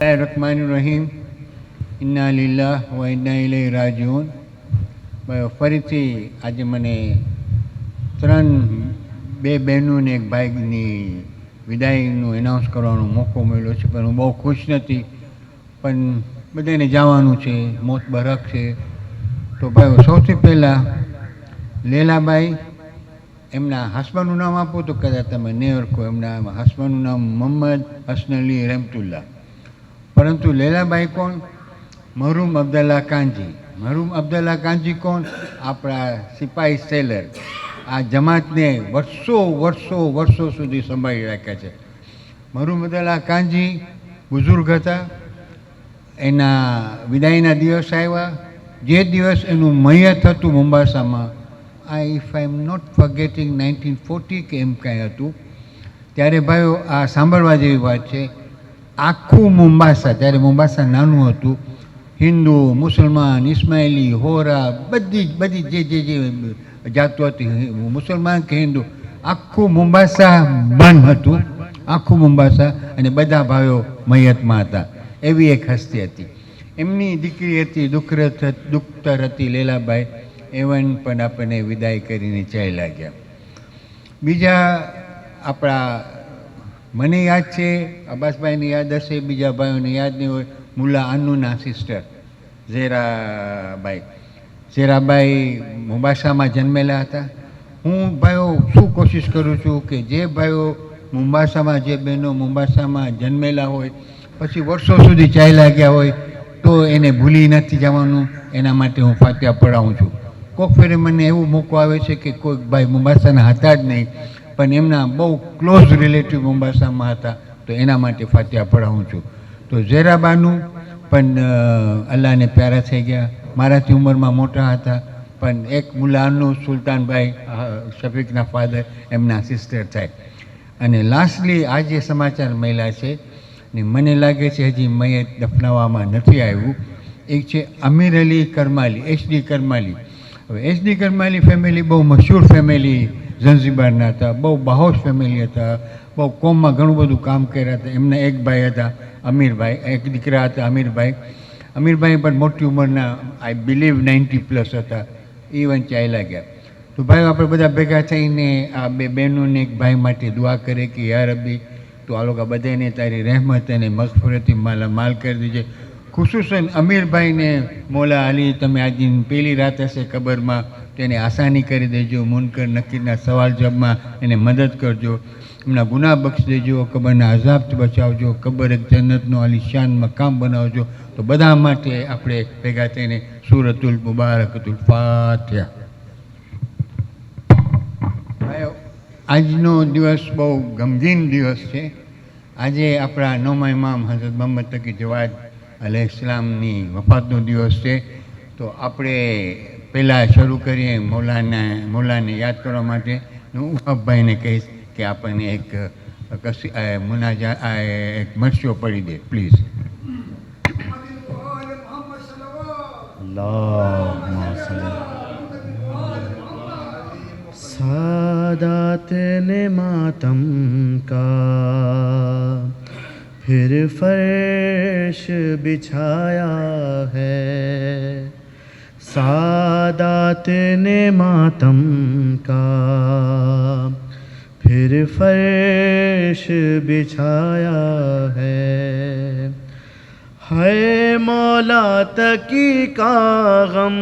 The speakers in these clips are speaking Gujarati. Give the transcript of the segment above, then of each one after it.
રહીમ ઇન્ના લિલ્લાહ વ ઇન્ના ઇલૈહિ રાજીઉન. ફરીથી આજે મને બે બહેનો ને એક ભાઈની વિદાયનું એનાઉન્સ કરવાનો મોકો મળ્યો છે, પણ હું બહુ ખુશ નથી. પણ બધાને જવાનું છે, મોત બરક છે. તો ભાઈ સૌથી પહેલાં લેલાબાઈ, એમના હસબન્ડનું નામ આપો તો કદાચ તમે નહીં ઓળખો. એમના હસબન્ડનું નામ મોહમ્મદ હસન અલી રહેમતુલ્લાહ. પરંતુ લેલાબાઈ કોણ? મરહૂમ અબ્દુલ્લા કાંજી. મરહૂમ અબ્દુલ્લા કાંજી કોણ? આપણા સિપાહી સેલર. આ જમાતને વર્ષો સુધી સંભાળી રાખ્યા છે. મરહૂમ અબ્દુલ્લા કાંજી બુઝુર્ગ હતા. એના વિદાયના દિવસ આવ્યા. જે દિવસ એનું મૈયત હતું મુંબાસામાં, ઇફ આઈ એમ નોટ ફર્ગેટિંગ 1940 કે એમ કાંઈ હતું, ત્યારે ભાઈઓ આ સાંભળવા જેવી વાત છે. આખું મુંબાસા, ત્યારે મુંબાસા નાનું હતું, હિન્દુ, મુસલમાન, ઇસ્માઇલી, હોરા, બધી જે જાતો હતી, મુસલમાન કે હિન્દુ, આખું મુંબાસા બંધ હતું. આખું મુંબાસા. અને બધા ભાઈઓ મૈયતમાં હતા. એવી એક હસ્તી હતી. એમની દીકરી હતી દુખ્તર હતી લેલાબાઈ. એવન પણ આપણને વિદાય કરીને ચાલ્યા ગયા. બીજા આપણા, મને યાદ છે, અબ્બાસભાઈને યાદ હશે, બીજા ભાઈઓને યાદ નહીં હોય, મુલ્લા અન્નુના સિસ્ટર ઝેરાબાઈ. ઝેરાબાઈ મુંબાસામાં જન્મેલા હતા. હું ભાઈઓ શું કોશિશ કરું છું કે જે ભાઈઓ મુંબાસામાં, જે બહેનો મુંબાસામાં જન્મેલા હોય, પછી વર્ષો સુધી ચાલ્યા ગયા હોય, તો એને ભૂલી નથી જવાનું. એના માટે હું ફાતિહા પઢાવું છું. કોઈક ફેરે મને એવું મોકો આવે છે કે કોઈક ભાઈ મુંબાસાના હતા જ નહીં, પણ એમના બહુ ક્લોઝ રિલેટિવ મુંબાસામાં હતા, તો એના માટે ફાતિહા પઢાવું છું. તો ઝેરાબાનું પણ અલ્લાહને પ્યારા થઈ ગયા. મારાથી ઉંમરમાં મોટા હતા, પણ એક મુલ્લા અન્નુ સુલતાનભાઈ શફીકના ફાધર, એમના સિસ્ટર થાય. અને લાસ્ટલી આજે સમાચાર મળ્યા છે, ને મને લાગે છે હજી મૈયત દફનાવવામાં નથી આવ્યું. એક છે અમીર અલી કરમાલી, HD કરમાલી. હવે HD કરમાલી ફેમિલી બહુ મશહૂર ફેમિલી ઝંઝીબારના હતા. બહુ બાહોશ ફેમિલી હતા. બહુ કોમમાં ઘણું બધું કામ કર્યા હતા. એમના એક ભાઈ હતા અમીરભાઈ, એક દીકરા હતા અમીરભાઈ. અમીરભાઈ પણ મોટી ઉંમરના, આઈ બિલીવ 90+ હતા. ઇવન ચાલ્યા ગયા. તો ભાઈઓ આપણે બધા ભેગા થઈને આ બે બહેનોને એક ભાઈ માટે દુઆ કરે કે યા રબ્બી, તો આ લોકો બધાને તારી રહેમત અને મગફરતથી માલ કરી દીજે. ખુશુસન અમીરભાઈને મોલા અલી, તમે આજની પહેલી રાત હશે કબરમાં, તેને આસાની કરી દેજો. મુનકર નકીરના સવાલ જવાબમાં એને મદદ કરજો. એમના ગુનાહ બક્ષ દેજો. કબરના અઝાબથી બચાવજો. કબર એક જન્નતનો આલિશાન મકામ બનાવજો. તો બધા માટે આપણે ભેગા થઈને સૂરતુલ મુબારકતુલ ફાતિહા. આજનો દિવસ બહુ ગમગીન દિવસ છે. આજે આપણા નોમા ઇમામ હઝરત મોહમ્મદ તકી જવાદ અલૈહિસ્સલામની વફાતનો દિવસ છે. તો આપણે પહેલાં શરૂ કરીએ મૌલાને યાદ કરવા માટે. હું અબ્બાઈને કહીશ કે આપણને એક એક મરશિયો પડી દે પ્લીઝ. सादात ने मातम का फिर फर्श बिछाया है. सादात ने मातम का फिर फर्श बिछाया है. है मौला तकी का गम,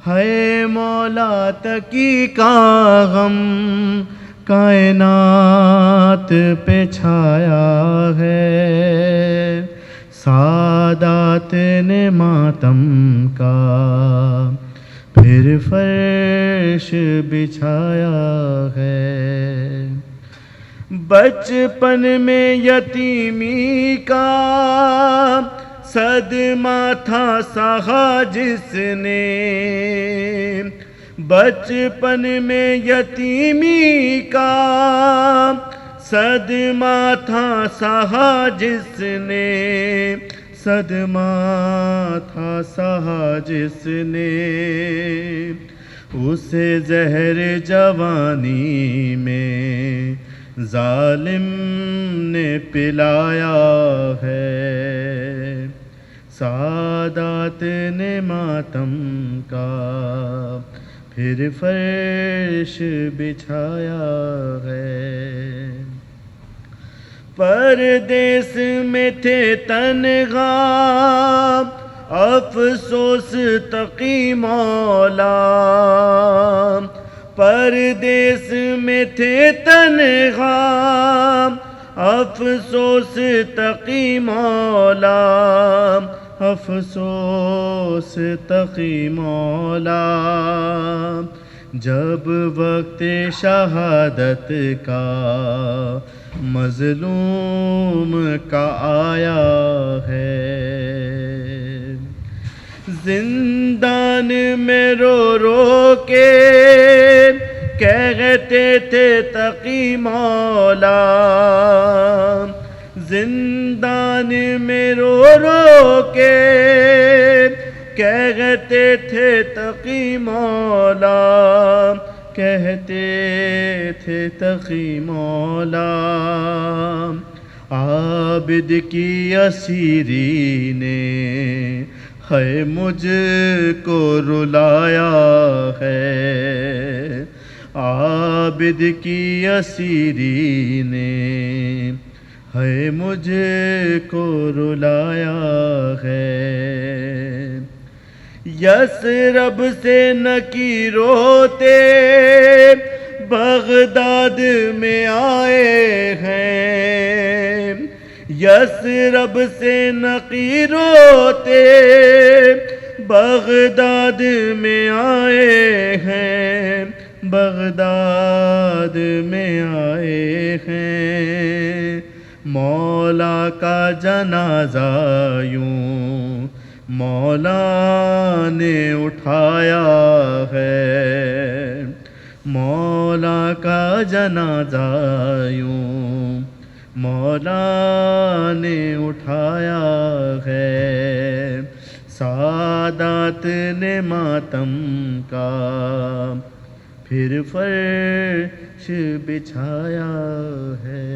है मौला तकी का गम कायनात पे छाया है. सादात ने मातम का फिर फर्श बिछाया है. बचपन में यतीमी का सदमा था सहा जिसने. बचपन में यतीमी का सदमा था सहा जिसने. सदमा था सहा जिसने. उसे जहर जवानी में ظالم نے پلایا ہے، سادات نے ماتم کا پھر فرش بچھایا ہے۔ پردیس میں تھے تنہا افسوس تقی مولا، پردیس میں تھے تنہا افسوس تقی مولا، افسوس تقی مولا۔ جب وقت شہادت کا مظلوم کا آیا ہے، زندان میں رو رو کے کہتے تھے تقی مولا، زندان میں رو رو کے کہتے تھے تقی مولا، کہتے تھے تقی مولا۔ عابد کی اسیری نے ہے مجھ کو رلایا ہے، عابد کی اسیری نے ہے مجھ کو رلایا ہے۔ یثرب سے نکیروتے بغداد میں آئے ہیں، یثرب سے نکیروتے بغداد میں آئے ہیں، بغداد میں آئے ہیں۔ مولا کا جنازہ یوں مولا نے اٹھایا ہے، مولا کا جنازہ یوں مولا نے اٹھایا ہے، سادات نے ماتم کا پھر فرش بچھایا ہے۔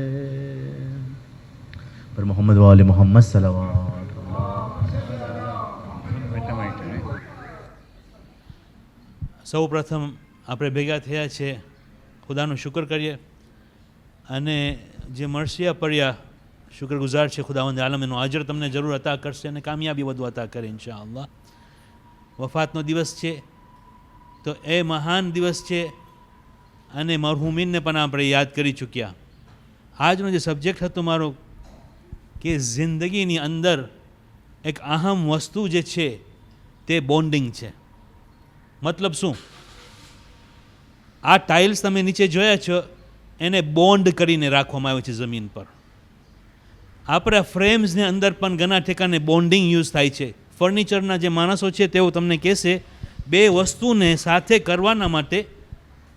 پر محمد وآل محمد صلوات۔ સૌ પ્રથમ આપણે ભેગા થયા છે, ખુદાનો શુક્ર કરીએ, અને જે મળશિયા પડ્યા શુક્રગુજાર છે ખુદાવંદ આલમ એનો અજર તમને જરૂર અતા કરશે અને કામયાબી વધુ અતા કરે ઇન્શાઅલ્લાહ. વફાતનો દિવસ છે તો એ મહાન દિવસ છે અને મરહુમીનને પણ આપણે યાદ કરી ચૂક્યા. આજનો જે સબ્જેક્ટ હતો મારો કે જિંદગીની અંદર એક અહમ વસ્તુ જે છે તે બોન્ડિંગ છે. મતલબ શું? આ ટાઇલ્સ તમે નીચે જોયા છો એને બોન્ડ કરીને રાખવામાં આવે છે જમીન પર. આપણા ફ્રેમ્સને અંદર પણ ઘણા ઠેકાને બોન્ડિંગ યુઝ થાય છે. ફર્નિચરના જે માણસો છે તેઓ તમને કહેશે બે વસ્તુને સાથે કરવાના માટે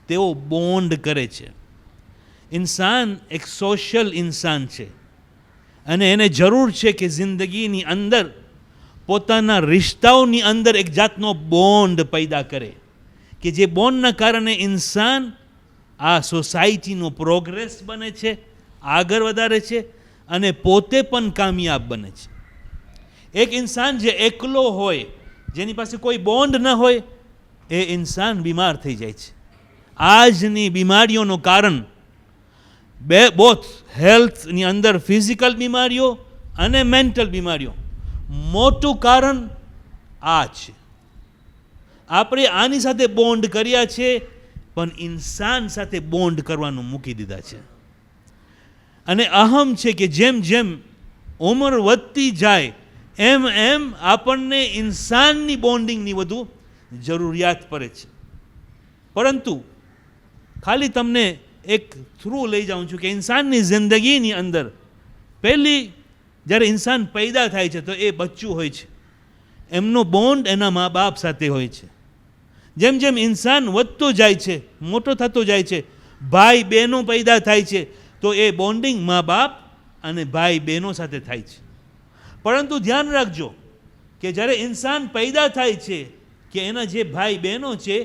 તેઓ બોન્ડ કરે છે. ઇન્સાન એક સોશિયલ ઇન્સાન છે અને એને જરૂર છે કે જિંદગીની અંદર પોતાના રિશ્તાઓની અંદર એક જાતનો બોન્ડ પેદા કરે કે જે બોન્ડના કારણે ઇન્સાન આ સોસાયટીનો પ્રોગ્રેસ બને છે, આગળ વધારે છે અને પોતે પણ કામયાબ બને છે. એક ઇન્સાન જે એકલો હોય, જેની પાસે કોઈ બોન્ડ ન હોય, એ ઇન્સાન બીમાર થઈ જાય છે. આજની બીમારીઓનું કારણ બોથ હેલ્થની અંદર ફિઝિકલ બીમારીઓ અને મેન્ટલ બીમારીઓ, મોટું કારણ આ છે. આપણે આની સાથે બોન્ડ કર્યા છે પણ ઇન્સાન સાથે બોન્ડ કરવાનું મૂકી દીધા છે. અને અહમ છે કે જેમ જેમ ઉંમર વધતી જાય એમ એમ આપણને ઇન્સાનની બોન્ડિંગની વધુ જરૂરિયાત પડે છે. પરંતુ ખાલી તમને એક થ્રુ લઈ જાઉં છું કે ઇન્સાનની જિંદગીની અંદર પહેલી જ્યારે ઇન્સાન પેદા થાય છે તો એ બચ્ચું હોય છે, એમનો બોન્ડ એના મા બાપ સાથે હોય છે. જેમ જેમ ઇન્સાન વધતો જાય છે, મોટો થતો જાય છે, ભાઈ બહેનો પેદા થાય છે તો એ બોન્ડિંગ મા બાપ અને ભાઈ બહેનો સાથે થાય છે. પરંતુ ધ્યાન રાખજો કે જ્યારે ઇન્સાન પેદા થાય છે કે એના જે ભાઈ બહેનો છે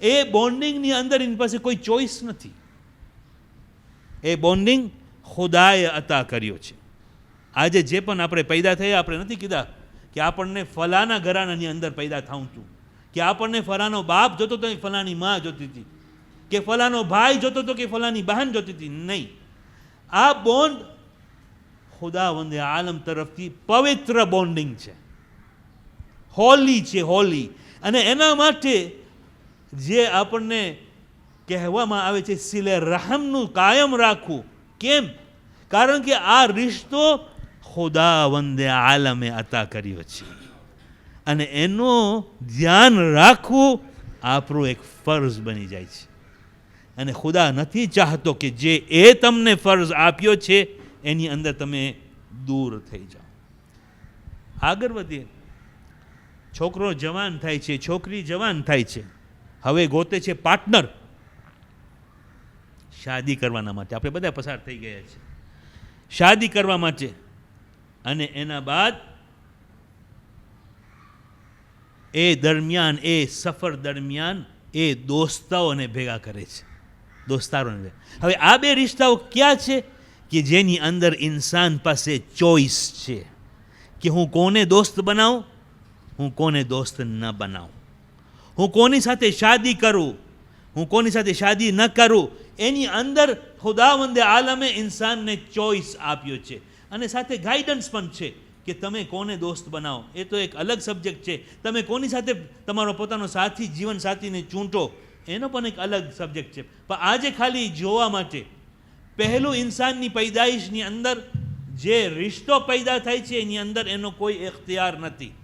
એ બોન્ડિંગની અંદર એની પાસે કોઈ ચોઈસ નથી. એ બોન્ડિંગ ખુદાએ અતા કર્યો છે. આજે જે પણ આપણે પેદા થયા, આપણે નથી કીધા કે આપણને ફલાના ઘરાનાની અંદર પેદા થાઉં છું, કે આપણને ફલાનો બાપ જોતો હતો, ફલાની માં જોતી હતી, કે ફલાનો ભાઈ જોતો હતો, કે ફલાની બહેન જોતી હતી. નહીં, આ બોન્ડ ખુદાવંદે આલમ તરફથી પવિત્ર બોન્ડિંગ છે, હોલી છે, હોલી. અને એના માટે જે આપણને કહેવામાં આવે છે સિલે રહમનું કાયમ રાખવું. કેમ? કારણ કે આ રિશ્તો ખુદાવંદે આલમે અતા કર્યો છે અને એનું ધ્યાન રાખવું આપણું એક ફર્જ બની જાય છે. અને ખુદા નથી ચાહતો કે જે એ તમને ફર્જ આપ્યો છે એની અંદર તમે દૂર થઈ જાઓ. આગળ વધીએ. છોકરો જવાન થાય છે, છોકરી જવાન થાય છે, હવે ગોતે છે પાર્ટનર શાદી કરવાના માટે. આપણે બધા પસાર થઈ ગયા છે શાદી કરવા માટે. અને એના બાદ એ દરમિયાન, એ સફર દરમિયાન એ દોસ્તાઓને ભેગા કરે છે, દોસ્તારોને. હવે આ બે રિશ્તાઓ ક્યાં છે કે જેની અંદર ઇન્સાન પાસે ચોઈસ છે કે હું કોને દોસ્ત બનાવું, હું કોને દોસ્ત ન બનાવું, હું કોની સાથે શાદી કરું, હું કોની સાથે શાદી ન કરું. એની અંદર ખુદાવંદે આલમે ઇન્સાનને ચોઈસ આપ્યો છે અને સાથે ગાઈડન્સ પણ છે કે તમે કોને દોસ્ત બનાવો. એ તો એક અલગ સબ્જેક્ટ છે. તમે કોની સાથે તમારો પોતાનો સાથી, જીવન સાથીને ચૂંટો, એનો પણ એક અલગ સબ્જેક્ટ છે. પણ આજે ખાલી જોવા માટે પહેલું ઇન્સાનની પૈદાઈશની અંદર જે રિશ્તો પેદા થાય છે એની અંદર એનો કોઈ ઇખ્તિયાર નથી.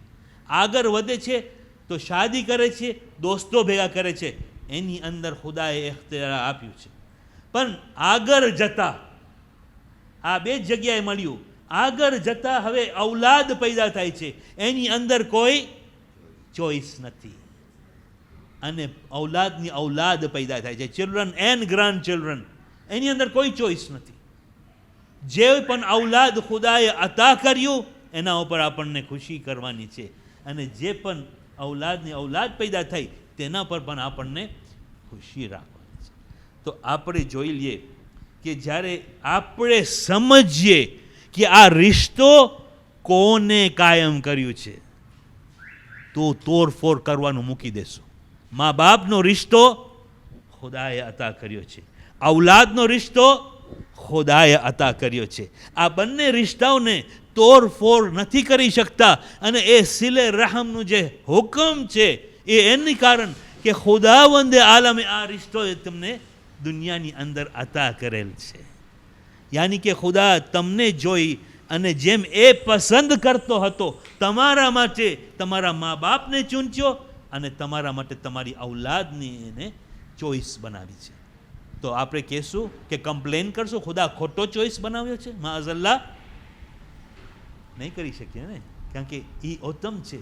આગળ વધે છે તો શાદી કરે છે, દોસ્તો ભેગા કરે છે, એની અંદર ખુદાએ ઇખ્તિયાર આપ્યું છે. પણ આગળ જતા આ બે જગ્યાએ મળ્યું. આગળ જતા હવે ઔલાદ પેદા થાય છે, એની અંદર કોઈ ચોઈસ નથી. અને ઔલાદની ઔલાદ પેદા થાય છે, ચિલ્ડ્રન એન્ડ ગ્રાન્ડ ચિલ્ડ્રન, એની અંદર કોઈ ચોઈસ નથી. જે પણ ઔલાદ ખુદાએ અતા કર્યું એના ઉપર આપણને ખુશી કરવાની છે. અને જે પણ ઔલાદની ઔલાદ પેદા થઈ તેના પર પણ આપણને ખુશી રાખવાની છે. તો આપણે જોઈ લઈએ કે જ્યારે આપણે સમજીએ કે આ રિશ્તો કોને કાયમ કર્યું છે તો તોડફોડ કરવાનું મૂકી દેશું. મા બાપનો રિશ્તો ખુદાએ અતા કર્યો છે, ઔલાદનો રિશ્તો ખુદાએ અતા કર્યો છે. આ બંને રિશ્તાઓને તોડફોડ નથી કરી શકતા. અને એ સિલે રહમનું જે હુકમ છે એ એની કારણ કે ખુદાવંદે આલમે આ રિશ્તોએ તમને દુનિયાની અંદર અતા કરેલ છે. યાની કે ખુદા તમને જોઈ અને જેમ એ પસંદ કરતો હતો તમારા માટે તમારા મા બાપને ચૂંટ્યો અને તમારા માટે તમારી ઔલાદની એને ચોઈસ બનાવી છે. તો આપણે કહેશું કે કમ્પ્લેન કરશું ખુદા ખોટો ચોઈસ બનાવ્યો છે? માઅઝલ્લાહ નહીં કરી શકીએ ને, કારણ કે એ ઉત્તમ છે,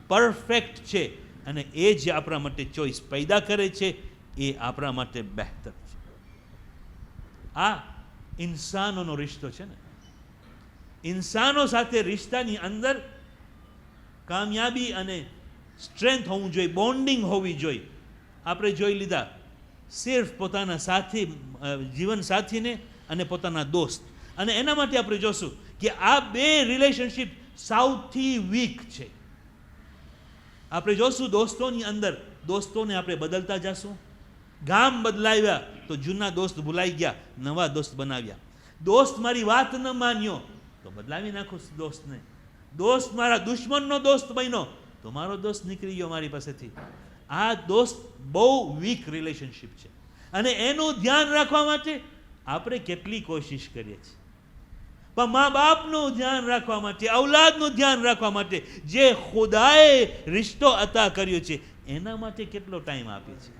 પરફેક્ટ છે. અને એ જે આપણા માટે ચોઈસ પેદા કરે છે એ આપણા માટે બહેતર છે. આ ઇન્સાનોનો રિશ્તો છે ને. ઇન્સાનો સાથે રિશ્તાની અંદર કામયાબી અને સ્ટ્રેન્થ હોવું જોઈએ, બોન્ડિંગ હોવી જોઈએ. આપણે જોઈ લીધા સિર્ફ પોતાના સાથી, જીવન સાથીને અને પોતાના દોસ્ત. અને એના માટે આપણે જોશું કે આ બે રિલેશનશિપ સૌથી વીક છે. આપણે જોશું દોસ્તોની અંદર, દોસ્તોને આપણે બદલતા જશું. ગામ બદલાવ્યા તો જૂના દોસ્ત ભૂલાઈ ગયા, નવા દોસ્ત બનાવ્યા. દોસ્ત મારી વાત ન માન્યો તો બદલાવી નાખું દોસ્તને. દોસ્ત મારા દુશ્મનનો દોસ્ત બન્યો તો મારો દોસ્ત નીકળી ગયો મારી પાસેથી. આ દોસ્ત બહુ વીક રિલેશનશિપ છે. અને એનું ધ્યાન રાખવા માટે આપણે કેટલી કોશિશ કરીએ છીએ. પણ મા બાપનું ધ્યાન રાખવા માટે, ઔલાદનું ધ્યાન રાખવા માટે જે ખુદાએ રિશ્તો અતા કર્યો છે એના માટે કેટલો ટાઈમ આપીએ છીએ?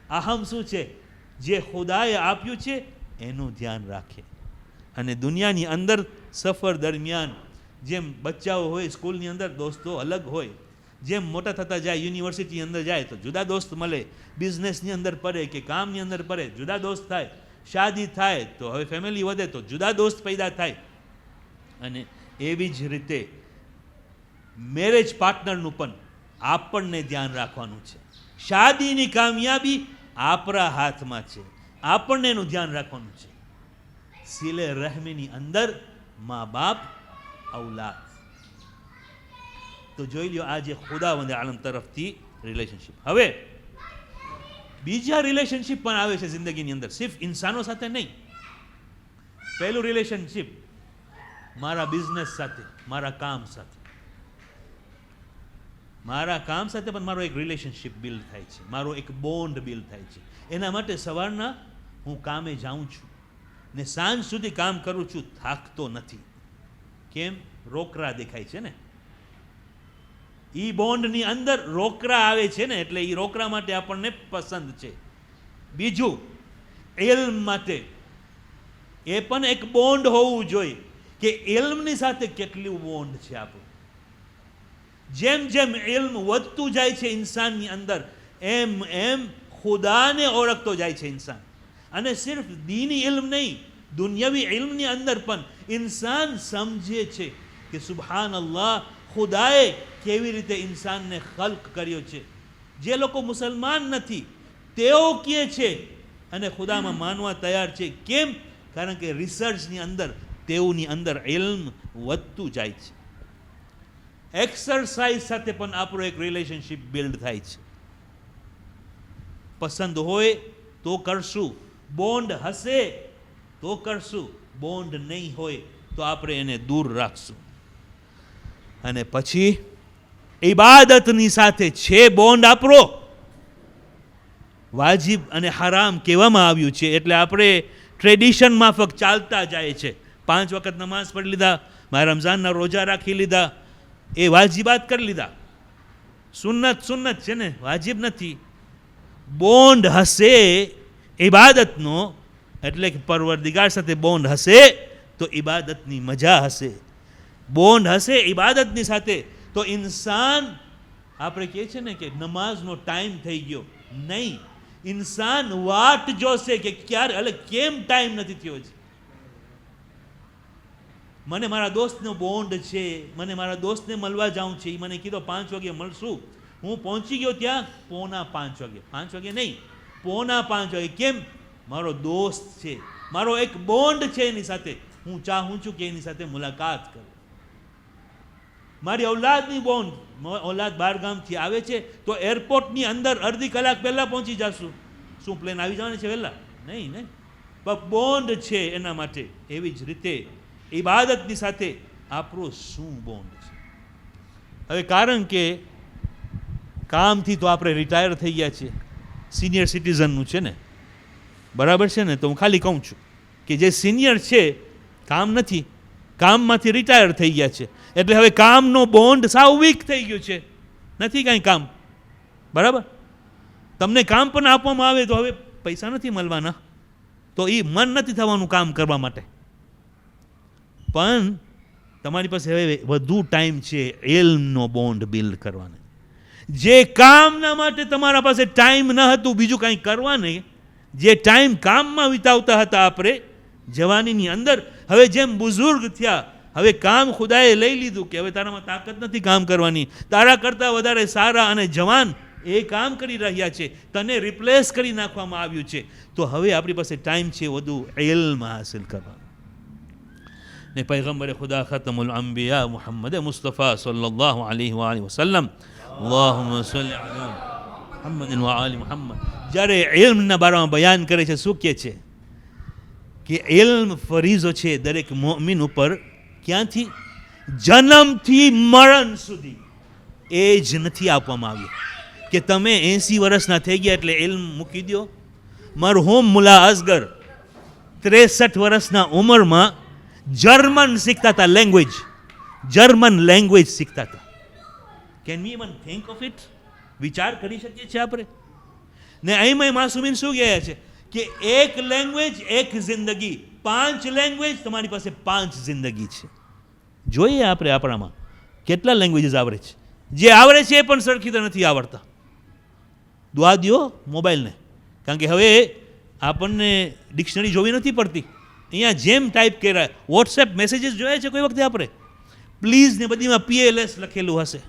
અહમ શું છે? જે ખુદાએ આપ્યું છે એનું ધ્યાન રાખે. અને દુનિયાની અંદર સફર દરમિયાન જેમ બચ્ચાઓ હોય સ્કૂલની અંદર દોસ્તો અલગ હોય, જેમ મોટા થતા જાય યુનિવર્સિટી અંદર જાય તો જુદા દોસ્ત મળે, બિઝનેસની અંદર પડે કે કામની અંદર પડે જુદા દોસ્ત થાય, શાદી થાય તો હવે ફેમિલી વધે તો જુદા દોસ્ત પેદા થાય. અને એવી જ રીતે મેરેજ પાર્ટનરનું પણ આપણને ધ્યાન રાખવાનું છે. શાદીની કામયાબી આપણા હાથમાં છે. આપણને એનું ધ્યાન રાખવાનું છે. સિલે રહેમીની અંદર મા બાપ ઔલાદ. તો જોઈ લ્યો આ જે ખુદાવંદ આલમ તરફથી રિલેશનશિપ. હવે બીજા રિલેશનશિપ પણ આવે છે જિંદગીની અંદર, સિર્ફ ઇન્સાનો સાથે નહીં. પહેલું રિલેશનશિપ મારા બિઝનેસ સાથે, મારા કામ સાથે. મારા કામ સાથે પણ મારો એક રિલેશનશિપ બિલ્ડ થાય છે, મારો એક બોન્ડ બિલ્ડ થાય છે. એના માટે સવારના હું કામે જાઉં છું ને સાંજ સુધી કામ કરું છું, થાકતો નથી. કેમ? રોકડા દેખાય છે ને, ઈ બોન્ડની અંદર રોકડા આવે છે ને, એટલે ઈ રોકડા માટે આપણને પસંદ છે. બીજું, ઇલ્મ માટે એ પણ એક બોન્ડ હોવું જોઈએ કે ઇલ્મની સાથે કેટલું બોન્ડ છે આપણું. જેમ જેમ ઇલ્મ વધતું જાય છે ઇન્સાનની અંદર, એમ એમ ખુદાને ઓળખતો જાય છે ઇન્સાન. અને સિર્ફ દીની ઇલ્મ નહીં, દુનિયાવી ઇલ્મની અંદર પણ ઇન્સાન સમજે છે કે સુબહાનલ્લાહ, ખુદાએ કેવી રીતે ઇન્સાનને ખલ્ક કર્યો છે. જે લોકો મુસલમાન નથી તેઓ કહે છે અને ખુદામાં માનવા તૈયાર છે. કેમ? કારણ કે રિસર્ચની અંદર તેઓની અંદર ઇલ્મ વધતું જાય છે. એક્સરસાઇઝ સાથે પણ આપણો એક રિલેશનશિપ બિલ્ડ થાય છે. પસંદ હોય તો કરશું, બોન્ડ હશે તો કરશું, બોન્ડ નહીં હોય તો આપણે એને દૂર રાખશું. અને પછી ઇબાદતની સાથે છે બોન્ડ આપણો. વાજિબ અને હરામ કહેવામાં આવ્યું છે, એટલે આપણે ટ્રેડિશન માફક ચાલતા જાય છે. 5 વખત નમાઝ પઢી લીધા, મારા રમઝાનના રોજા રાખી લીધા, એ વાજિબાત કરી લીધા. સુન્નત સુન્નત છે ને, વાજિબ નથી. બોન્ડ હશે ઇબાદતનો, એટલે કે પરવરદિગાર સાથે બોન્ડ હશે તો ઇબાદતની મજા હશે. બોન્ડ હશે ઇબાદતની સાથે તો ઇન્સાન, આપણે કહે છે ને કે નમાઝનો ટાઈમ થઈ ગયો, નહીં, ઇન્સાન વાટ જોશે કે ક્યારે, એટલે કેમ ટાઈમ નથી થયો છે. મને મારા દોસ્તનો બોન્ડ છે, મને મારા દોસ્તને મળવા જાઉં છે, એ મને કીધો 5 વાગે મળશું, હું પહોંચી ગયો ત્યાં 4:45 વાગે. 5 વાગે નહીં, 4:45 વાગે. કેમ? મારો દોસ્ત છે, મારો એક બોન્ડ છે એની સાથે. હું ચાહું છું કે એની સાથે મુલાકાત કરું. મારી ઔલાદની બોન્ડ, ઔલાદ બહાર ગામથી આવે છે તો એરપોર્ટની અંદર અડધી કલાક પહેલાં પહોંચી જશું. શું પ્લેન આવી જવાની છે વહેલા? નહીં ને, પણ બોન્ડ છે એના માટે. એવી જ રીતે ઇબાદતની સાથે આપણો શું બોન્ડ છે. હવે કારણ કે કામથી તો આપણે રિટાયર થઈ ગયા છીએ, સિનિયર સિટીઝનનું છે ને, બરાબર છે ને, તો હું ખાલી કહું છું કે જે સિનિયર છે કામ નથી, કામમાંથી રિટાયર થઈ ગયા છે, એટલે હવે કામનો બોન્ડ સાવ વીક થઈ ગયું છે, નથી કાંઈ કામ. બરાબર? તમને કામ પણ આપવામાં આવે તો હવે પૈસા નથી મળવાના, તો એ મન નથી થવાનું કામ કરવા માટે. પણ તમારી પાસે હવે વધુ ટાઈમ છે ઇલ્મનો બોન્ડ બિલ્ડ કરવાનો. જે કામના માટે તમારા પાસે ટાઈમ ન હતું બીજું કાંઈ કરવા નહીં, જે ટાઈમ કામમાં વિતાવતા હતા આપણે જવાનીની અંદર, હવે જેમ બુઝુર્ગ થયા, હવે કામ ખુદાએ લઈ લીધું કે હવે તારામાં તાકાત નથી કામ કરવાની, તારા કરતાં વધારે સારા અને જવાન એ કામ કરી રહ્યા છે, તને રિપ્લેસ કરી નાખવામાં આવ્યું છે. તો હવે આપણી પાસે ટાઈમ છે વધુ ઇલ્મ હાસિલ કરવાનો. ને પૈગંબરે ખુદા ખતમુલ અંબિયા મુહમ્મદ મુસ્તફા સલ્લલ્લાહુ અલૈહિ વસલ્લમ, અલ્લાહુમ્મા સલ્લી અલા મુહમ્મદ વ આલી મુહમ્મદ, જ્યારે ઇલ્મના બારામાં બયાન કરે છે, શું કહે છે કે ઇલ્મ ફરીઝો છે દરેક મોમિન ઉપર. ક્યાંથી? જન્મથી મરણ સુધી. એ જ નથી આપવામાં આવ્યું કે તમે 80 વર્ષના થઈ ગયા એટલે ઇલ્મ મૂકી દો. મરહૂમ મુલા અસગર 63 વર્ષના ઉંમરમાં જર્મન શીખતા હતા, લેંગ્વેજ, જર્મન લેંગ્વેજ શીખતા હતા. Can we even think of it? વિચાર કરી શકીએ છીએ આપણે? ને અહીં માસુમીન શું કહે છે કે એક લેંગ્વેજ એક જિંદગી, 5 લેંગ્વેજ તમારી પાસે 5 જિંદગી છે. જોઈએ આપણે આપણામાં કેટલા લેંગ્વેજીસ આવડે છે. જે આવડે છે એ પણ સરખી રીતે નથી આવડતા. દુઆ દ્યો મોબાઈલને, કારણ કે હવે આપણને ડિક્શનરી જોવી નથી પડતી. અહીંયા જેમ ટાઈપ કર્યા, વોટ્સએપ મેસેજીસ જોયા છે કોઈ વખતે આપણે, પ્લીઝ ને બધીમાં PLS લખેલું હશે.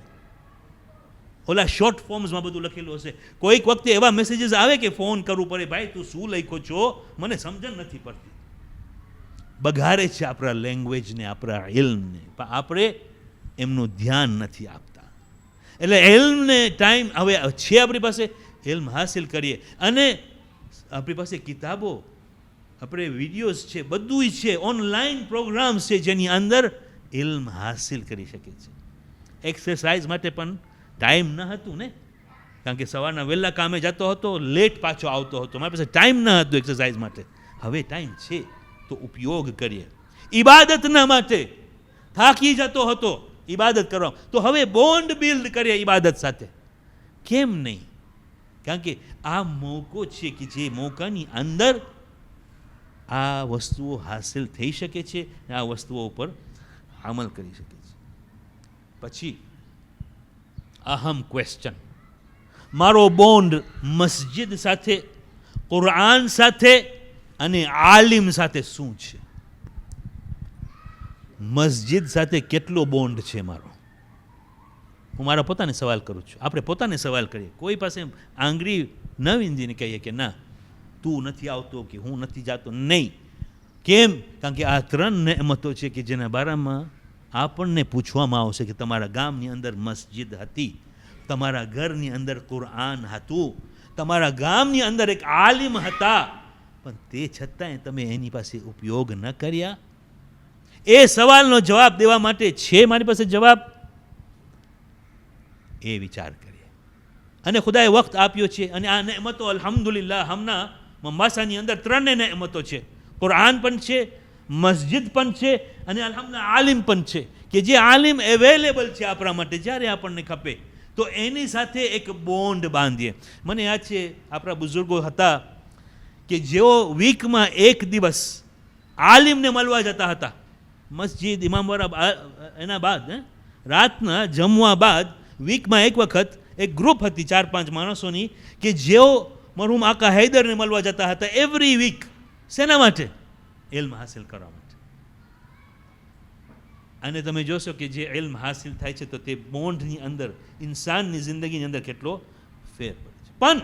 ઓલા શોર્ટ ફોર્મ્સમાં બધું લખેલું હશે. કોઈક વખતે એવા મેસેજીસ આવે કે ફોન કરવું પડે, ભાઈ તું શું લખ્યો છો, મને સમજણ નથી પડતી. બગાડે છે આપણા લેંગ્વેજને, આપણા ઇલ્મને, પણ આપણે એમનું ધ્યાન નથી આપતા. એટલે ઇલ્મને ટાઈમ હવે છે આપણી પાસે, ઇલ્મ હાસિલ કરીએ. અને આપણી પાસે કિતાબો, આપણે વિડીયોઝ છે, બધું છે, ઓનલાઈન પ્રોગ્રામ્સ છે જેની અંદર ઇલ્મ હાસિલ કરી શકે છે. એક્સરસાઇઝ માટે પણ ટાઈમ ન હતું ને, કારણ કે સવારના વહેલા કામે જતો હતો, લેટ પાછો આવતો હતો, મારી પાસે ટાઈમ ન હતો એક્સરસાઇઝ માટે. હવે ટાઈમ છે તો ઉપયોગ કરીએ. ઇબાદતના માટે થાકી જતો હતો ઇબાદત કરવા, તો હવે બોન્ડ બિલ્ડ કરીએ ઇબાદત સાથે. કેમ નહીં? કારણ કે આ મોકો છે કે જે મોકાની અંદર આ વસ્તુઓ હાસિલ થઈ શકે છે, આ વસ્તુઓ ઉપર અમલ કરી શકે છે. પછી અહમ ક્વેશ્ચન, મારો બોન્ડ મસ્જિદ સાથે, કુરઆન સાથે અને આલિમ સાથે શું છે? મસ્જિદ સાથે કેટલો બોન્ડ છે મારો? હું મારા પોતાને સવાલ કરું છું, આપણે પોતાને સવાલ કરીએ. કોઈ પાસે આંગળી ન વિંધીને કહીએ કે ના તું નથી આવતો કે હું નથી જાતો, નહીં. કેમ? કારણ કે આ 3 નેમતો છે કે જેના બારામાં આપણને પૂછવામાં આવશે કે તમારા ગામની અંદર મસ્જિદ હતી, તમારા ઘરની અંદર કુરઆન હતું, તમારા ગામની અંદર એક આલિમ હતા, પણ તે છતાંય તમે એની પાસે ઉપયોગ ન કર્યા. એ સવાલનો જવાબ દેવા માટે છે મારી પાસે જવાબ? એ વિચાર કરીએ. અને ખુદાએ વખત આપ્યો છે, અને આ નેમતો અલ્હમ્દુલિલ્લાહ હમણાં મમ્બાસાની અંદર 3 નેમતો છે. કુરઆન પણ છે, મસ્જિદ પણ છે, અને અલ્હમ્દુલિલ્લાહ આલિમ પણ છે, કે જે આલિમ અવેલેબલ છે આપણા માટે જ્યારે આપણને ખપે. તો એની સાથે એક બોન્ડ બાંધીએ. મને યાદ છે આપણા બુઝુર્ગો હતા કે જેઓ વીકમાં 1 દિવસ આલિમને મળવા જતા હતા. મસ્જિદ ઇમામવાળા એના બાદ રાતના જમવા બાદ વીકમાં 1 વખત એક ગ્રુપ હતી 4-5 માણસોની કે જેઓ મરહુમ આકા હૈદરને મળવા જતા હતા એવરી વીક. શેના માટે? ઇલ્મ હાસિલ કરવા માટે. અને તમે જોશો કે જે ઇલ્મ હાસિલ થાય છે તો તે બોન્ડની અંદર, ઇન્સાનની જિંદગીની અંદર કેટલો ફેર પડે છે. પણ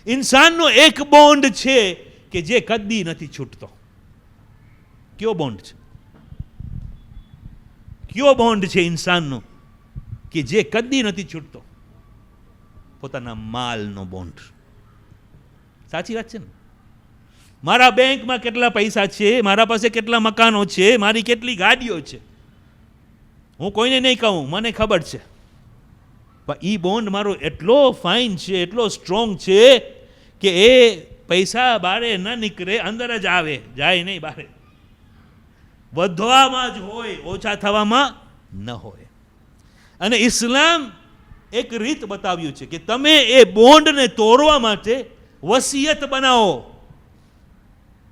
ઇન્સાનનો એક બોન્ડ છે કે જે કદી નથી છૂટતો. કયો બોન્ડ છે? કયો બોન્ડ છે ઇન્સાનનો કે જે કદી નથી છૂટતો? પોતાના માલનો બોન્ડ. સાચી વાત છે ને? મારા બેંકમાં કેટલા પૈસા છે, મારા પાસે કેટલા મકાનો છે, મારી કેટલી ગાડીઓ છે, હું કોઈને નહીં કહું, મને ખબર છે. પણ એ બોન્ડ મારો એટલો ફાઇન છે, એટલો સ્ટ્રોંગ છે કે એ પૈસા બારે ન નીકળે, અંદર જ આવે, જાય નહીં બારે. વધવામાં જ હોય, ઓછા થવામાં ન હોય. અને ઇસ્લામ એક રીત બતાવ્યું છે કે તમે એ બોન્ડને તોડવા માટે વસિયત બનાવો.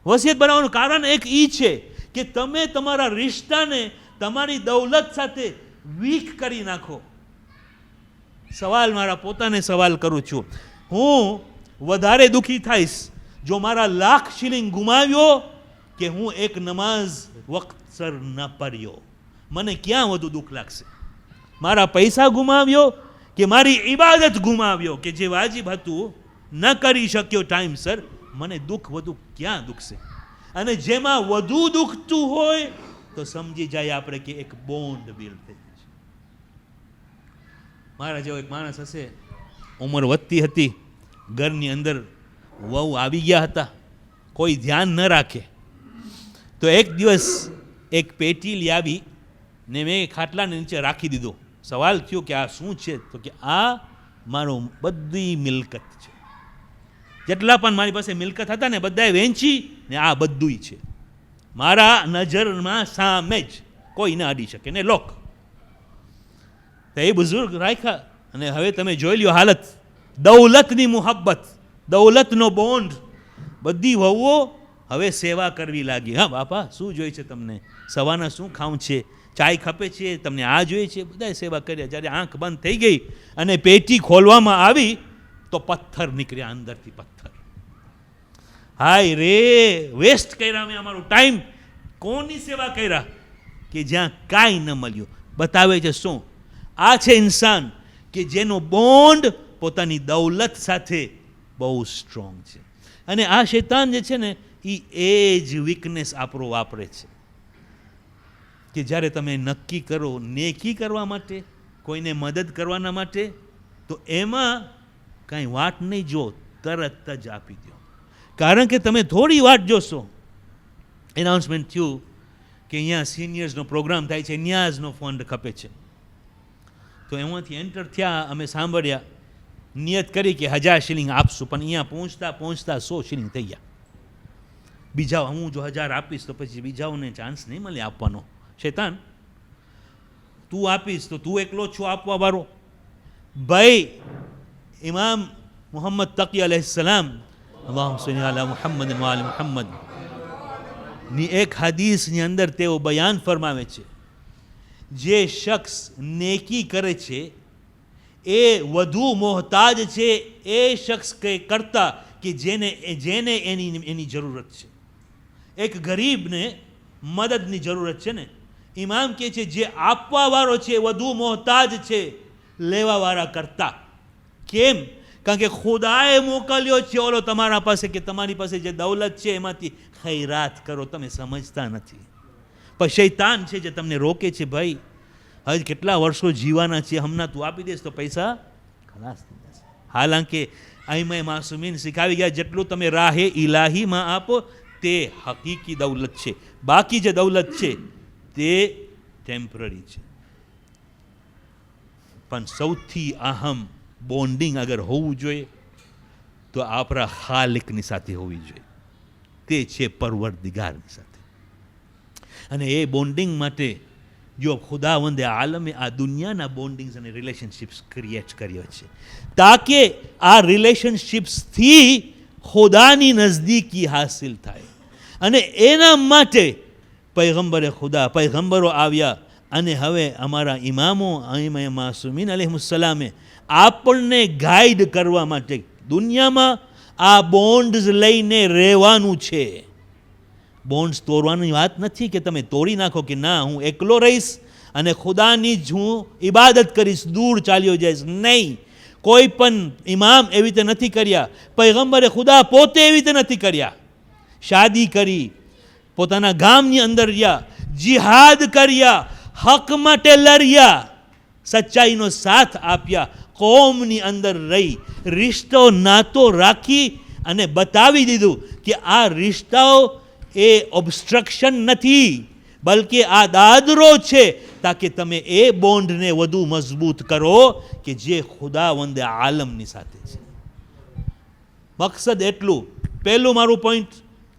વસિયત બનાવવાનું કારણ એક ઈ છે કે તમે તમારા રિશ્તાને તમારી દૌલત સાથે વીક કરી નાખો. સવાલ મારા પોતાને સવાલ કરું છું, હું વધારે દુઃખી થઈશ જો મારા લાખ શિલિંગ ગુમાવ્યો કે હું એક નમાઝ વક્તસર ન પઢ્યો? મને ક્યાં વધુ દુઃખ લાગશે? મારા પૈસા ગુમાવ્યો કે મારી ઇબાદત ગુમાવ્યો કે જે વાજિબ હતું ન કરી શક્યો ટાઈમસર? મને દુઃખ વધુ ક્યાં દુખશે? અને જેમાં વધુ દુખતું હોય તો સમજી જાય આપણે કે એક બોન્ડ બિલ્ડ થઈ ગયું છે. મારા જેવો એક માણસ હશે, ઉંમર વધતી હતી, ઘરની અંદર વહુ આવી ગયા હતા, કોઈ ધ્યાન ન રાખે, તો એક દિવસ એક પેટી લઈ આવી ને મેં ખાટલાને નીચે રાખી દીધો. સવાલ થયો કે આ શું છે? તો કે આ મારો બધી મિલકત છે, જેટલા પણ મારી પાસે મિલકત હતા ને બધાએ વેચી ને આ બધુંય છે મારા નજરમાં સામે જ, કોઈ ના અડી શકે ને લોક. તો એ બુઝુર્ગ રાખ્યા. અને હવે તમે જોઈ લ્યો હાલત, દૌલતની મુહબ્બત, દૌલતનો બોન્ડ. બધી વહુઓ હવે સેવા કરવી લાગી. હા બાપા શું જોઈએ છે તમને? સવારના શું ખાવું છે? ચાય ખપે છે તમને? આ જોઈએ છે? બધાએ સેવા કર્યા. જ્યારે આંખ બંધ થઈ ગઈ અને પેટી ખોલવામાં આવી તો પથ્થર નીકળ્યા અંદરથી, પથ્થર. હાય રે, વેસ્ટ કર્યા મેં અમારો ટાઈમ. કોની સેવા કર્યા કે જ્યાં કાંઈ ન મળ્યું? બતાવે છે શું? આ છે ઇન્સાન કે જેનો બોન્ડ પોતાની દૌલત સાથે બહુ સ્ટ્રોંગ છે. અને આ શૈતાન જે છે ને એ જ વીકનેસ આપણો વાપરે છે કે જ્યારે તમે નક્કી કરો નેકી કરવા માટે, કોઈને મદદ કરવાના માટે, તો એમાં કાંઈ વાટ નહીં જો, તરત જ આપી દો. કારણ કે તમે થોડી વાટ જોશો, એનાઉન્સમેન્ટ થયું કે અહીંયા સિનિયર્સનો પ્રોગ્રામ થાય છે, ન્યાઝનો ફંડ ખપે છે, તો એમાંથી એન્ટર થયા, અમે સાંભળ્યા, નિયત કરી કે 1000 શિલિંગ આપશું, પણ અહીંયા પહોંચતા પહોંચતા 100 શિલિંગ થઈ ગયા. બીજા હું જો 1000 આપીશ તો પછી બીજાઓને ચાન્સ નહીં મળે આપવાનો. શૈતાન, તું આપીશ તો તું એકલો છો આપવા વાળો. ભાઈ ઇમામ મુહમ્મદ તકી અલૈહિસ્સલામ, અલ્લાહુમ્મા સલ્લી અલા મુહમ્મદ વ આલી મુહમ્મદ ની એક હદીસની અંદર તેઓ બયાન ફરમાવે છે, જે શખ્સ નેકી કરે છે એ વધુ મોહતાજ છે એ શખ્સ કરતા કે જેને એની જરૂરત છે. એક ગરીબને મદદની જરૂરત છે ને, ઇમામ કહે છે જે આપવાવાળો છે વધુ મોહતાજ છે લેવાવાળા કરતા. કેમ? કારણ કે ખુદાએ મોકલ્યો છે ઓલો તમારા પાસે કે તમારી પાસે જે દૌલત છે એમાંથી ખૈરાત કરો. તમે સમજતા નથી, પણ શૈતાન છે જે તમને રોકે છે, ભાઈ હજી કેટલા વર્ષો જીવાના છે, હમણાં તું આપી દઈશ તો પૈસા ખલાસ થઈ જશે. હાલાંકે અહીં માસુમીન શીખાવી ગયા જેટલું તમે રાહે ઇલાહીમાં આપો તે હકીકી દૌલત છે, બાકી જે દૌલત છે તે ટેમ્પરરી છે. પણ સૌથી અહમ બોન્ડિંગ અગર હોવું જોઈએ તો આપણા ખાલિકની સાથે હોવી જોઈએ, તે છે પરવરદિગારની સાથે. અને એ બોન્ડિંગ માટે જો ખુદાવંદે આલમે આ દુનિયાના બોન્ડિંગ્સ અને રિલેશનશિપ્સ ક્રિએટ કર્યો છે તાકે આ રિલેશનશિપ્સથી ખુદાની નજદીકી હાસિલ થાય. અને એના માટે પૈગંબરો આવ્યા, અને હવે અમારા ઇમામો માસુમીન અલૈહિસ્સલામે આપણને ગાઈડ કરવા માટે દુનિયામાં આ બોન્ડ્સ લઈને રહેવાનું છે. બોન્ડ્સ તોડવાની વાત નથી કે તમે તોડી નાખો કે ના હું એકલો રહીશ અને ખુદાની જ હું ઇબાદત કરીશ, દૂર ચાલ્યો જઈશ. નહીં, કોઈ પણ ઇમામ એવી રીતે નથી કર્યા, પૈગંબરે ખુદા પોતે એવી રીતે નથી કર્યા. શાદી કરી, પોતાના ગામની અંદર રહ્યા, જિહાદ કર્યા, હક માટે લડ્યા, સચ્ચાઈનો સાથ આપ્યા, કોમની અંદર રહી, રિશ્તો નાતો રાખી અને બતાવી દીધું કે આ રિશ્તાઓ એ ઓબ્સ્ટ્રક્શન નથી, બલકે આ દાદરો છે, તાકે તમે એ બોન્ડને વધુ મજબૂત કરો કે જે ખુદાવંદે આલમની સાથે છે. મકસદ એટલું. પહેલું મારું પોઈન્ટ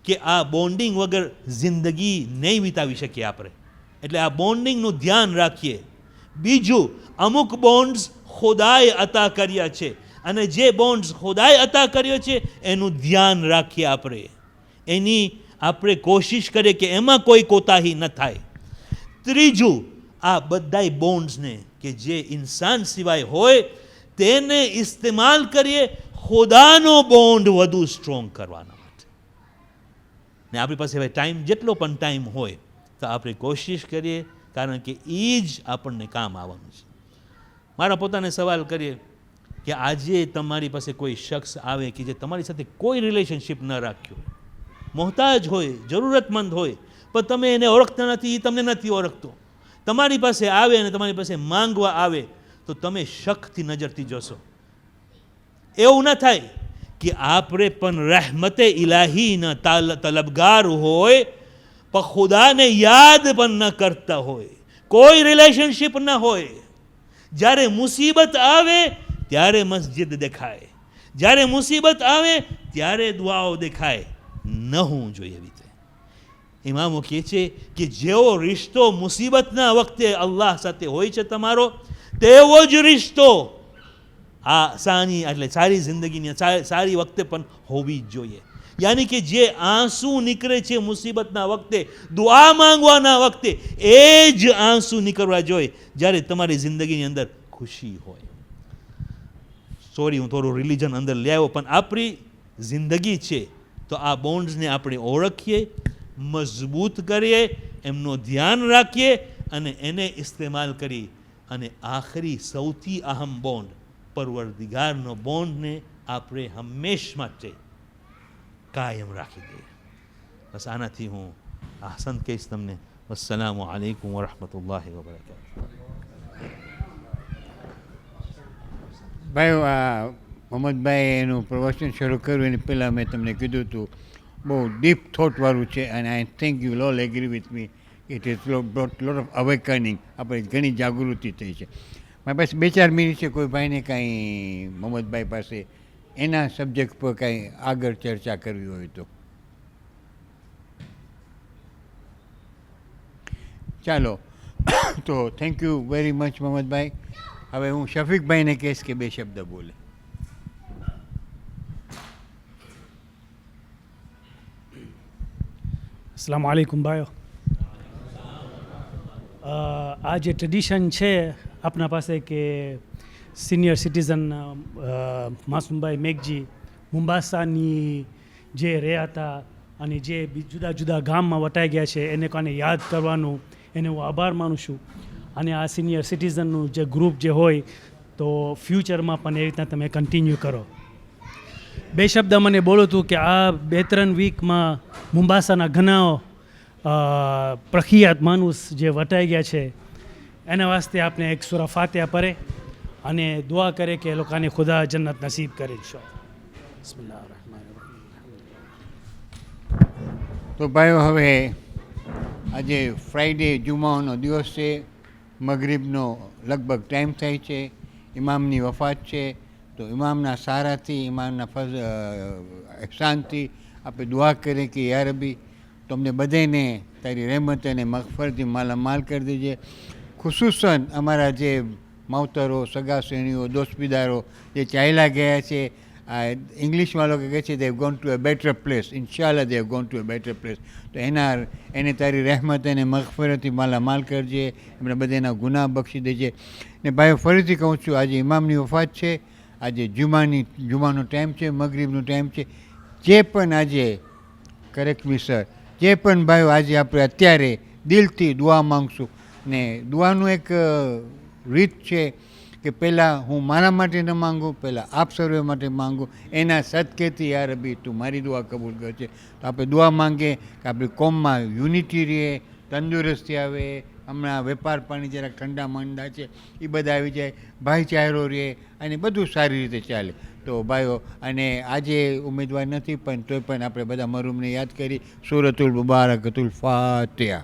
કે આ બોન્ડિંગ વગર જિંદગી નહીં વિતાવી શકીએ આપણે, એટલે આ બોન્ડિંગનું ધ્યાન રાખીએ. બીજું, અમુક બોન્ડ્સ ખુદાએ અતા કર્યા છે, અને જે બોન્ડ્સ ખુદાએ અતા કર્યો છે એનું ધ્યાન રાખીએ આપણે, એની આપણે કોશિશ કરીએ કે એમાં કોઈ કોતાહી ન થાય. ત્રીજું, આ બધાય બોન્ડ્સને કે જે ઇન્સાન સિવાય હોય તેને ઇસ્તેમાલ કરીએ ખુદાનો બોન્ડ વધુ સ્ટ્રોંગ કરવાના માટે. ને આપણી પાસે હવે ટાઈમ, જેટલો પણ ટાઈમ હોય તો આપણે કોશિશ કરીએ, કારણ કે એ જ આપણને કામ આવવાનું છે. મારા પોતાને સવાલ કરીએ કે આજે તમારી પાસે કોઈ શખ્સ આવે કે જે તમારી સાથે કોઈ રિલેશનશિપ ન રાખ્યો, મોહતાજ હોય, જરૂરતમંદ હોય, પણ તમે એને ઓળખતા નથી, એ તમને નથી ઓળખતો, તમારી પાસે આવે અને તમારી પાસે માંગવા આવે તો તમે શકથી નજરથી જોશો. એવું ન થાય કે આપણે પણ રહેમતે ઇલાહીના તલબગાર હોય પણ ખુદાને યાદ પણ ન કરતા હોય, કોઈ રિલેશનશિપ ન હોય. જ્યારે મુસીબત આવે ત્યારે મસ્જિદ દેખાય, જ્યારે મુસીબત આવે ત્યારે દુઆઓ દેખાય. ન હોવું જોઈએ એવી રીતે. ઇમામો કહે છે કે જેવો રિશ્તો મુસીબતના વખતે અલ્લાહ સાથે હોય છે તમારો, તેવો જ રિશ્તો આ સારી જિંદગીની સારી વખતે પણ હોવી જ જોઈએ. યાની કે જે આંસુ નીકળે છે મુસીબતના વખતે, દુઆ માંગવાના વખતે, એ જ આંસુ નીકળવા જોઈએ જ્યારે તમારી જિંદગીની અંદર ખુશી હોય. સોરી, હું થોડું રિલિજન અંદર લઈ આવ્યો, પણ આપણી જિંદગી છે તો આ બોન્ડ્સને આપણે ઓળખીએ, મજબૂત કરીએ, એમનું ધ્યાન રાખીએ અને એને ઇસ્તેમાલ કરી અને આખરી સૌથી અહમ બોન્ડ પરવરદિગારનો બોન્ડને આપણે હંમેશ માટે કાયમ રાખી દઈએ. બસ આનાથી હું આસન કહીશ તમને. અસ્સલામુ અલૈકુમ વરહમતુલ્લાહિ વબરકાતુહ. ભાઈ મોહમ્મદભાઈ એનું પ્રવચન શરૂ કર્યું એની પહેલાં મેં તમને કીધું હતું બહુ ડીપ થોટવાળું છે અને I think you all agree with me it is brought lot of awakening. આપણે ઘણી જાગૃતિ થઈ છે. મારી પાસે 2-4 મિનિટ છે. કોઈ ભાઈને કાંઈ મોહમ્મદભાઈ પાસે એના સબ્જેક્ટ પર કાંઈ આગળ ચર્ચા કરવી હોય તો ચાલો. તો થેન્ક યુ વેરી મચ મોહમ્મદભાઈ. હવે હું શફીકભાઈને કહીશ કે 2 શબ્દ બોલે. અસ્સલામુ અલૈકુમ ભાઈઓ. આ જે ટ્રેડિશન છે આપણા પાસે કે સિનિયર સિટીઝન માસુમભાઈ મેઘજી મુંબાસાની જે રહ્યા હતા અને જે જુદા જુદા ગામમાં વટાઈ ગયા છે એને કારણે યાદ કરવાનું, એને હું આભાર માનું છું. અને આ સિનિયર સિટીઝનનું જે ગ્રુપ જે હોય તો ફ્યુચરમાં પણ એ રીતના તમે કન્ટિન્યુ કરો. 2 શબ્દ મને બોલું હતું કે આ 2-3 વીકમાં મુંબાસાના ઘણા પ્રખ્યાત માણસ જે વટાઈ ગયા છે એના વાસ્તે આપણે એક સૂરા ફાતિહા પઢે અને દુઆ કરે કે એ લોકોને ખુદા જન્નત નસીબ કરે. બિસ્મિલ્લાહ રહેમાન રહીમ. તો ભાઈઓ હવે આજે ફ્રાઈડે જુમાનો દિવસ છે. મગરિબનો લગભગ ટાઈમ થાય છે. ઇમામની વફાત છે. તો ઇમામના સારાથી, ઇમામના એહસાનથી આપણે દુઆ કરીએ કે યા રબી તમને બધાને તારી રહેમત અને મગફરથી માલામાલ કરી દેજે. ખુસૂસન અમારા જે માવતરો, સગા શ્રેણીઓ, દોસ્તબીદારો જે ચાલ્યા ગયા છે, ઇંગ્લિશમાં લોકો કહે છે they have gone to a better place. ઇન્શાલ્લાહ they have gone to a better place. તો એને તારી રહેમત અને મગફરતથી માલામાલ કરજે, એમના બધાના ગુનાહ બક્ષી દેજે. ને ભાઈ ફરીથી કહું છું, આજે ઇમામની વફાત છે, આજે જુમાનો ટાઈમ છે, મગરીબનો ટાઈમ છે. જે પણ આજે કરેક્ટ મી સર, જે પણ ભાઈઓ આજે આપણે અત્યારે દિલથી દુઆ માંગશું ને દુઆનું એક રીત છે કે પહેલાં હું મારા માટે ન માંગું, પહેલાં આપ સર્વે માટે માંગું. એના સદકેથી યા રબી તું મારી દુઆ કબૂલ કરજે. તો આપણે દુઆ માંગીએ કે આપણી કોમમાં યુનિટી રહે, તંદુરસ્તી આવે. હમણાં વેપાર પાણી જરાક ઠંડા મંડા છે એ બધા આવી જાય, ભાઈચારો રહે અને બધું સારી રીતે ચાલે. તો ભાઈઓ, અને આજે ઉમેદવાર નથી પણ તોય પણ આપણે બધા મરહુમને યાદ કરી સૂરતુલ મુબારકતુલ ફાતિહા.